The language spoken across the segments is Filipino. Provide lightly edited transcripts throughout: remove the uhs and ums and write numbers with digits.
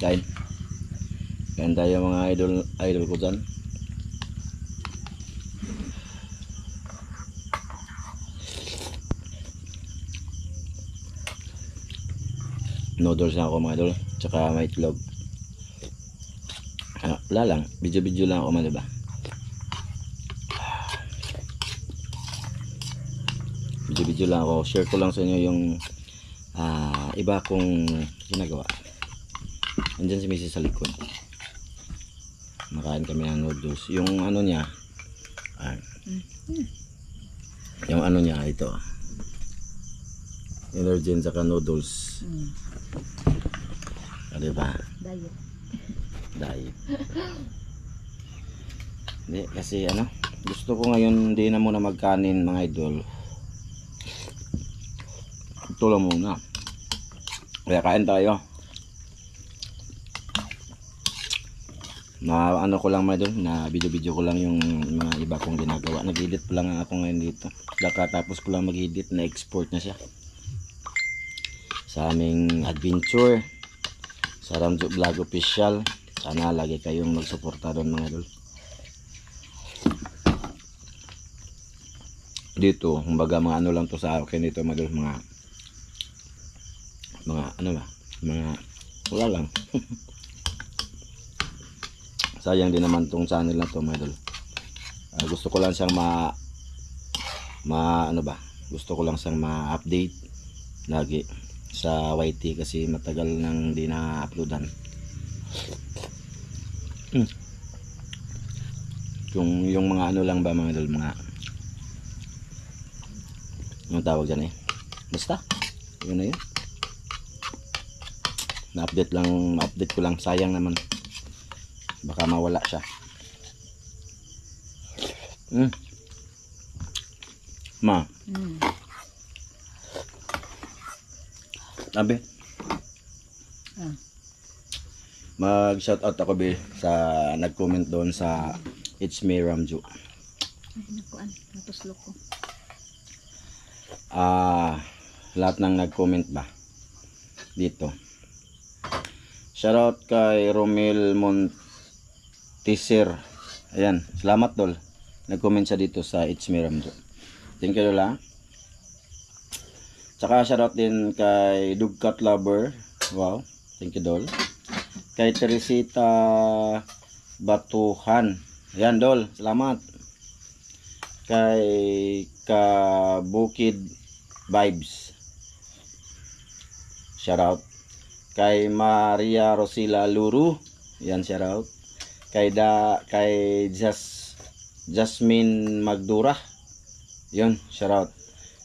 kain. Kain tayo mga idol ko dyan. Noodles na ako mga idol, tsaka may itlog. Wala lang, video lang ako man, diba? Video lang ako, share ko lang sa inyo yung iba kong ginagawa. Andyan si Mrs. sa likod. Makain kami ng noodles. Yung ano niya, yung ano niya, ito. Energy saka noodles. Diba? Diet. Hindi, kasi ano, gusto ko ngayon hindi na muna magkanin mga idol. Ito lang muna. Kaya kain tayo. Na ano ko lang mga idol, na video ko lang yung mga iba kong ginagawa. Nag-edit pa lang ako ngayon dito. Kakatapos ko lang mag-edit, na-export na siya sa aming adventure sa Ramjo Vlog Official. Sana lagi kayong magsuporta doon mga idol. Dito, kumbaga mga ano lang to sa akin dito mga idol, mga ano ba? Mga wala lang. Sayang din naman tong channel na to mga idol. Gusto ko lang siyang ano ba? Gusto ko lang siyang ma-update lagi sa YT kasi matagal nang di na-uploadan. Yung mga ano lang ba mga idol, mga anong tawag dyan basta yun na yun, na-update ko lang, sayang naman baka mawala siya. Ma Abe mag shout out ako be sa nag-comment doon sa It's Me Ramjo. Lahat ng nag-comment ba dito. Shout out kay Romel Montiser. Ayan, salamat dol. Nag-comment siya dito sa It's Me Ramjo. Thank you dol. Tsaka shout out din kay Dugcat Lover. Wow, thank you dol. Kay Teresita Batuhan. Ayan dol, salamat. Kay Kabukid Vibes, shout out. Kay Maria Rosila Luru, yan shout out. Kay Jasmine Magdura, yun shout out.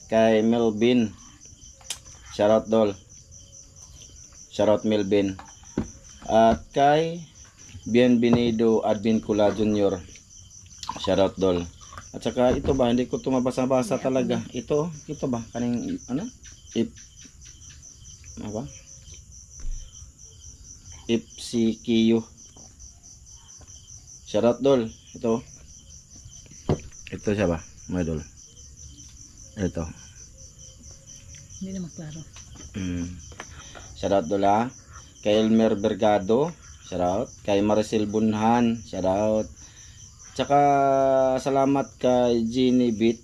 Kay Melvin, shout out dol, shout out Melvin. At kay Bienvenido Advincula Junior, shout out dol. At saka ito ba, hindi ko ito mabasa-basa talaga. Ito ba, kaning ano? Ipsikiyo. Shout out dol. Ito siya ba, mga dol? Ito. Hindi na maklaro. Shout out dol ha. Kay Elmer Bergado, shout out. Kay Maricel Bunhan, shout out. Tsaka salamat kay Jenny Beat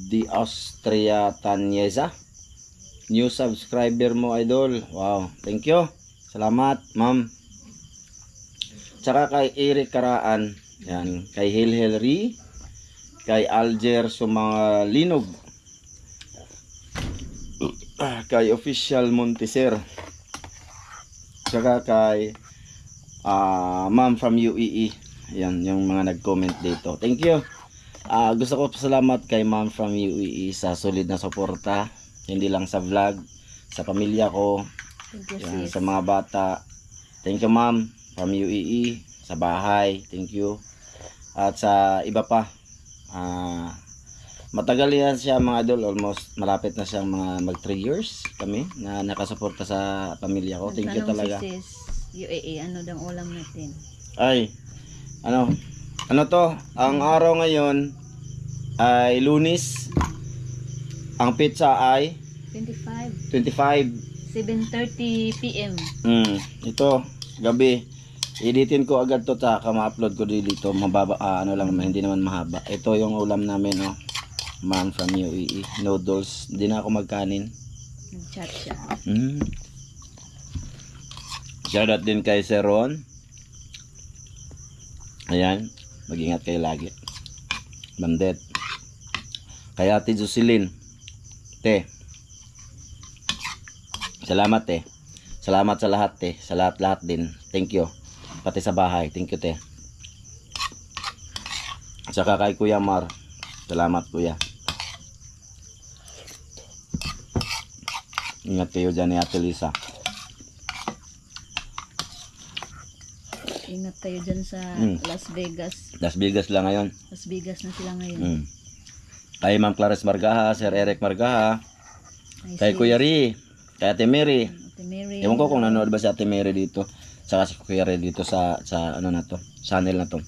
di Austria Tanyeza, new subscriber mo idol. Wow, thank you, salamat ma'am. Tsaka kay Eric Karaan, yan, kay Hilhelry, kay Alger Sumalinog, kay Official Montiser, tsaka kay ma'am from UAE. Yan yung mga nag-comment dito. Thank you. Gusto ko pasalamat kay ma'am from UAE sa solid na suporta, hindi lang sa vlog, sa pamilya ko, yan, sa mga bata. Thank you ma'am from UAE, sa bahay, thank you. At sa iba pa, matagal yan siya mga idol, almost malapit na siyang mga mag 3 years kami na nakasuporta sa pamilya ko. Thank you talaga. UAE, ano daw ulam natin? Ay, ano to, ang araw ngayon ay Lunes. Ang pizza ay 25 7:30 PM. Ito gabi. Editin ko agad to ta, ma-upload ko dito. Mababa, ano lang naman, hindi naman mahaba. Ito yung ulam namin, oh. Man from UAE. Noodles. Hindi na ako magkanin. Nag-chat siya. Shoutout din kay Sir Ron. Ayan. Mag-ingat kayo lagi. Bandet. Kay Ate Jocelyn. Te. Salamat, te. Salamat sa lahat, te. Sa lahat-lahat din. Thank you. Pati sa bahay. Thank you, te. Saka kay Kuya Mar. Salamat, Kuya. Ingat kayo dyan ni Ate Lisa. Ingat kayo dyan sa Las Vegas. Las Vegas lang ngayon. Las Vegas na sila ngayon. Kay Ma'am Clarice Margaha, Sir Eric Margaha. Ay, Kay Kuya Ri. Kay Ate Mary. Ate Mary. Ewan ko kung nanonood ba si Ate Mary dito. Saka si Kuya Ri dito sa ano na to. Channel na to.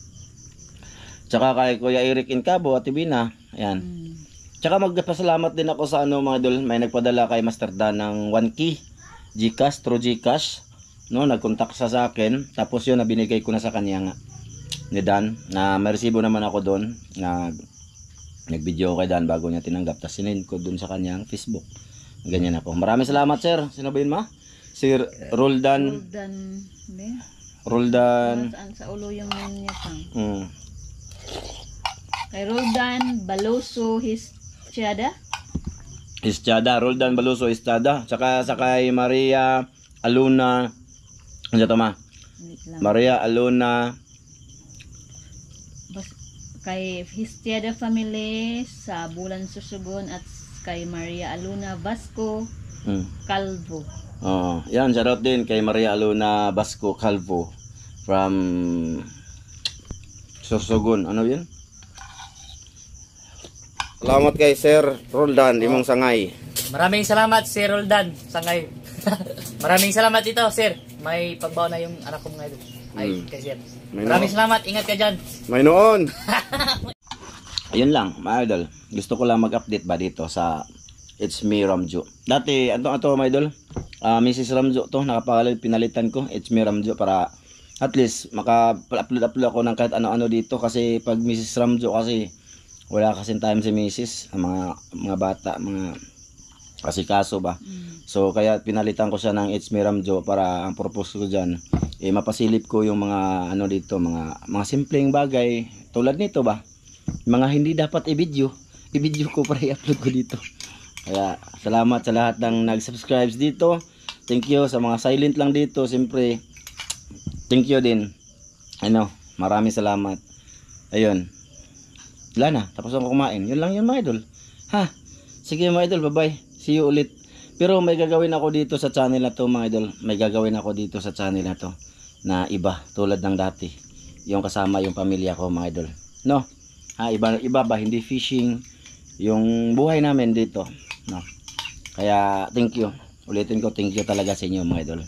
Tsaka kay Kuya Eric Incabo, Ate Bina. Ayan. Tsaka magpasalamat din ako sa ano mga idol. May nagpadala kay Master Dan ng 1 key. Gcash, through Gcash. No, nagkontak sa akin. Tapos yun, nabinigay ko na sa kanya nga. Ni Dan. Na may resibo naman ako doon. Na nag-video kay Dan bago niya tinanggap. Tapos sinend ko doon sa kanyang Facebook. Ganyan ako. Maraming salamat, sir. Sino ba yun, ma? Sir Roldan. Roldan. Saan sa ulo yung niya pang. Kay Roldan Baloso Histiada. Roldan Baloso Histiada. Saka sa kay Maria Aluna. Ano ito, ma? Maria Aluna. Kay Histiada family sa Bulan Susugon at kay Maria Aluna Vasco Calvo. Yan, shoutout din kay Maria Aluna Vasco Calvo from Sorsogon. Ano yun? Salamat kay Sir Roldan, Imong Sangay. Maraming salamat, Sir Roldan Sangay. Maraming salamat ito, Sir. May pagbaw na yung anak ko mga idol. Ay, kay Sir. Maraming salamat. Ingat ka dyan. May noon. Ayun lang, mga idol. Gusto ko lang mag-update ba dito sa It's Me Ramjo. Dati, mga idol, Mrs. Ramjo to, pinalitan ko. It's Me Ramjo para at least maka-upload ako ng kahit ano-ano dito. Kasi pag Mrs. Ramjo kasi wala kasing time si Mrs. Ang mga bata, mga asikaso ba. So kaya pinalitan ko siya ng It's Me Ramjo para ang purpose ko dyan, mapasilip ko yung mga ano dito, mga simpleng bagay tulad nito ba. Mga hindi dapat i-video ko para i-upload ko dito. Kaya salamat sa lahat ng nag-subscribe dito. Thank you sa mga silent lang dito. Siyempre, thank you din. Maraming salamat. Ayun. Wala na. Tapos ako kumain. Yun lang yun mga idol. Ha? Sige mga idol. Bye-bye. See you ulit. Pero may gagawin ako dito sa channel na to mga idol. May gagawin ako dito sa channel na to. Na iba. Tulad ng dati. Yung kasama yung pamilya ko mga idol. No? Iba ba, hindi fishing yung buhay namin dito, no? Kaya thank you, ulitin ko, thank you talaga sa inyo mga idol.